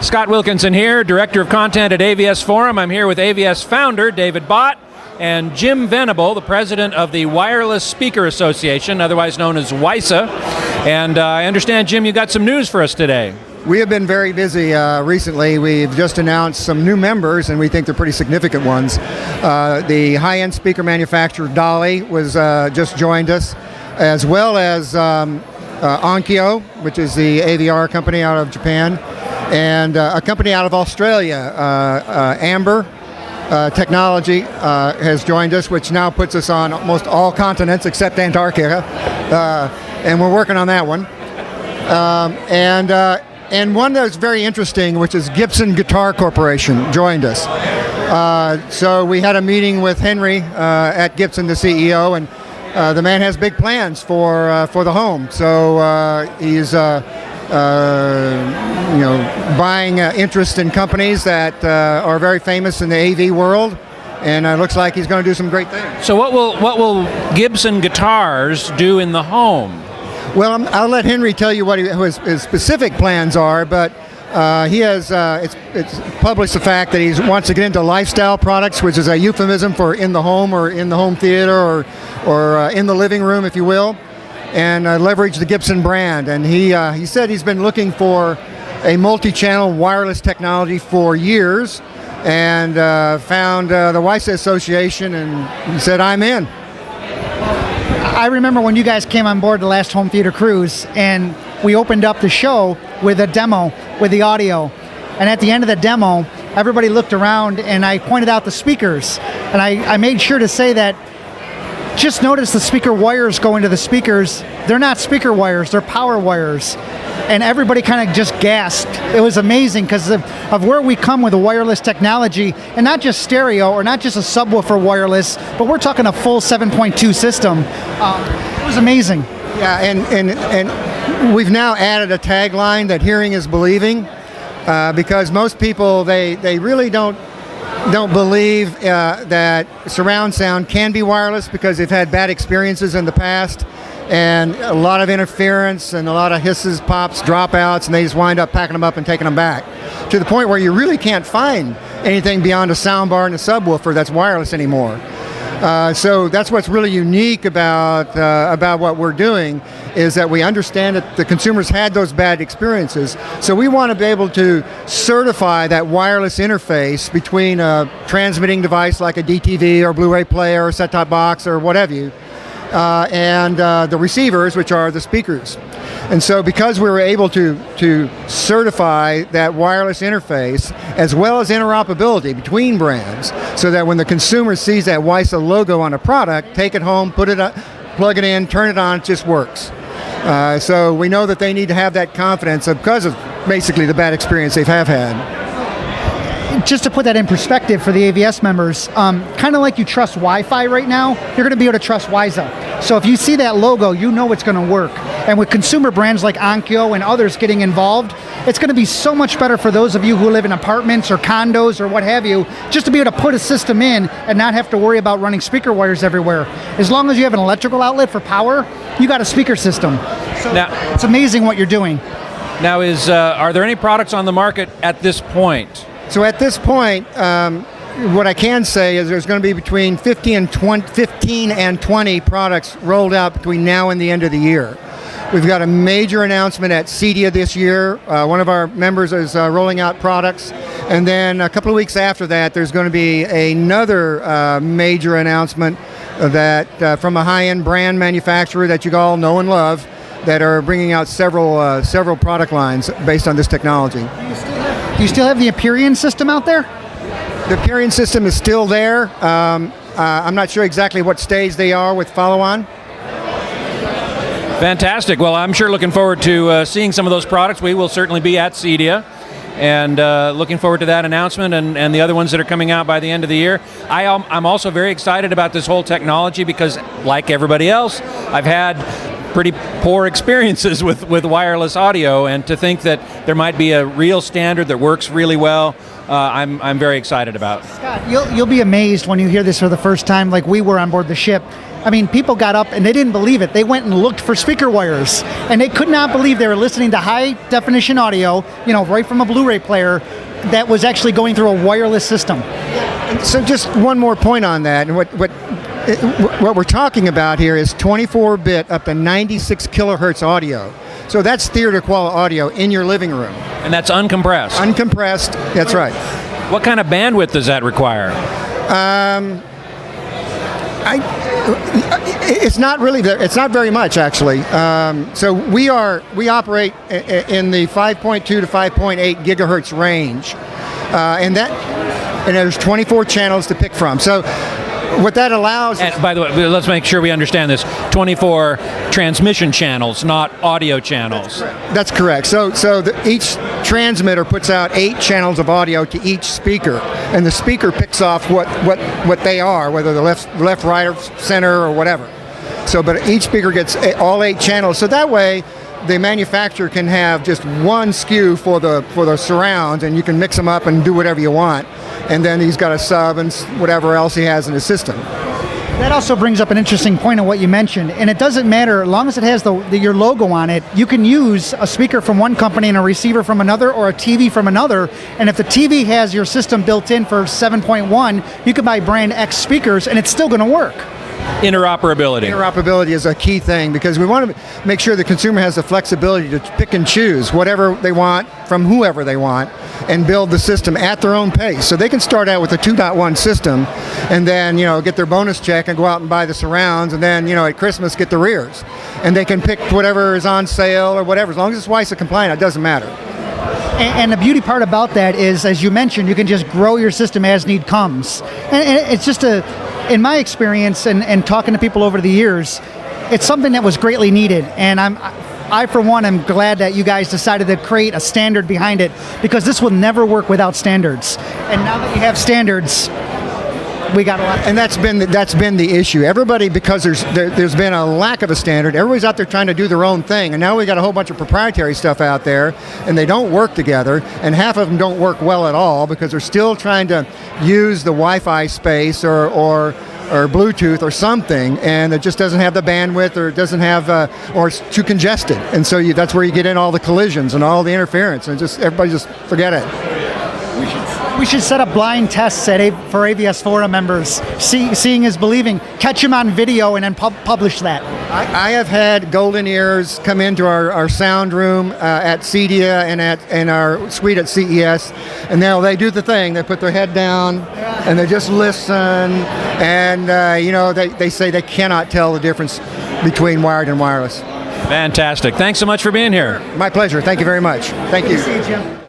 Scott Wilkinson here, Director of Content at AVS Forum. I'm here with AVS founder David Bott and Jim Venable, the President of the Wireless Speaker Association, otherwise known as WISA. And I understand, Jim, you got some news for us today. We have been very busy recently. We've just announced some new members, and we think they're pretty significant ones. The high-end speaker manufacturer Dolly was just joined us, as well as Onkyo, which is the AVR company out of Japan, and a company out of Australia, Amber Technology, has joined us, which now puts us on almost all continents except Antarctica, and we're working on that one. And one that's very interesting, which is Gibson Guitar Corporation, joined us. So we had a meeting with Henry at Gibson, the CEO, and the man has big plans for the home. So he's buying interest in companies that are very famous in the AV world, and it looks like he's going to do some great things. So what will Gibson Guitars do in the home? Well, I'll let Henry tell you what his specific plans are, but he has it's published the fact that he wants to get into lifestyle products, which is a euphemism for in the home or in the home theater or in the living room, if you will, and leverage the Gibson brand. And he said he's been looking for a multi-channel wireless technology for years, and found the WISA Association, and he said, "I'm in." I remember when you guys came on board the last home theater cruise, and we opened up the show with a demo with the audio. And at the end of the demo, everybody looked around, and I pointed out the speakers. And I made sure to say that, just notice the speaker wires going to the speakers. They're not speaker wires, they're power wires. And everybody kind of just gasped. It was amazing because of where we come with a wireless technology, and not just stereo or not just a subwoofer wireless, but we're talking a full 7.2 system. It was amazing. Yeah, and we've now added a tagline that hearing is believing, because most people, they really don't believe that surround sound can be wireless because they've had bad experiences in the past. And a lot of interference and a lot of hisses, pops, dropouts, and they just wind up packing them up and taking them back, to the point where you really can't find anything beyond a soundbar and a subwoofer that's wireless anymore. So that's what's really unique about what we're doing, is that we understand that the consumers had those bad experiences. So we want to be able to certify that wireless interface between a transmitting device like a DTV or Blu-ray player or set-top box or whatever, and the receivers, which are the speakers. And so because we were able to certify that wireless interface, as well as interoperability between brands, so that when the consumer sees that WISA logo on a product, take it home, put it up, plug it in, turn it on, it just works. So we know that they need to have that confidence because of basically the bad experience they have had. Just to put that in perspective for the AVS members, kind of like you trust Wi-Fi right now, you're going to be able to trust WISA. So if you see that logo, you know it's going to work. And with consumer brands like Onkyo and others getting involved, it's going to be so much better for those of you who live in apartments or condos or what have you, just to be able to put a system in and not have to worry about running speaker wires everywhere. As long as you have an electrical outlet for power, you got a speaker system. So now, it's amazing what you're doing. Now, are there any products on the market at this point? So at this point, what I can say is there's going to be between 15 and 20 products rolled out between now and the end of the year. We've got a major announcement at CEDIA this year. One of our members is rolling out products. And then a couple of weeks after that, there's going to be another major announcement that from a high-end brand manufacturer that you all know and love, that are bringing out several product lines based on this technology. Do you still have the Aperion system out there? The Aperion system is still there. I'm not sure exactly what stage they are with follow-on. Fantastic. Well, I'm sure looking forward to seeing some of those products. We will certainly be at CEDIA, and looking forward to that announcement and the other ones that are coming out by the end of the year. I'm also very excited about this whole technology because, like everybody else, I've had pretty poor experiences with wireless audio, and to think that there might be a real standard that works really well, I'm very excited about. Scott, you'll be amazed when you hear this for the first time, like we were on board the ship. I mean, people got up and they didn't believe it. They went and looked for speaker wires, and they could not believe they were listening to high definition audio, right from a Blu-ray player that was actually going through a wireless system. So just one more point on that, and what we're talking about here is 24-bit up to 96 kilohertz audio. So that's theater quality audio in your living room. And that's uncompressed. Uncompressed, that's right. What kind of bandwidth does that require? It's not really. It's not very much, actually. So we operate in the 5.2 to 5.8 gigahertz range, and there's 24 channels to pick from. So what that allows. And by the way, let's make sure we understand this: 24 transmission channels, not audio channels. That's correct. So each transmitter puts out 8 channels of audio to each speaker, and the speaker picks off what they are, whether they're left, right, or center, or whatever. So, but each speaker gets all 8 channels. So that way, the manufacturer can have just one SKU for the surrounds, and you can mix them up and do whatever you want. And then he's got a sub and whatever else he has in his system. That also brings up an interesting point on what you mentioned, and it doesn't matter, as long as it has your logo on it, you can use a speaker from one company and a receiver from another, or a TV from another, and if the TV has your system built in for 7.1, you can buy brand X speakers and it's still going to work. Interoperability. Interoperability is a key thing, because we want to make sure the consumer has the flexibility to pick and choose whatever they want from whoever they want and build the system at their own pace. So they can start out with a 2.1 system and then, get their bonus check and go out and buy the surrounds, and then, at Christmas get the rears. And they can pick whatever is on sale or whatever. As long as it's WISA compliant, it doesn't matter. And the beauty part about that is, as you mentioned, you can just grow your system as need comes. And it's just in my experience and talking to people over the years, it's something that was greatly needed. And I, for one, am glad that you guys decided to create a standard behind it, because this will never work without standards. And now that you have standards, we got a lot. And that's been the issue. Everybody, because there's been a lack of a standard, everybody's out there trying to do their own thing, and now we got a whole bunch of proprietary stuff out there, and they don't work together, and half of them don't work well at all, because they're still trying to use the Wi-Fi space or Bluetooth or something, and it just doesn't have the bandwidth, or it doesn't have, or it's too congested, and so that's where you get in all the collisions and all the interference, and everybody just forget it. We should set up blind tests for AVS Forum members. Seeing is believing. Catch them on video and then publish that. I have had golden ears come into our sound room at CEDIA and our suite at CES, and now they do the thing. They put their head down and they just listen, and they say they cannot tell the difference between wired and wireless. Fantastic. Thanks so much for being here. My pleasure. Thank you very much. Thank you. Good to see you, Jim.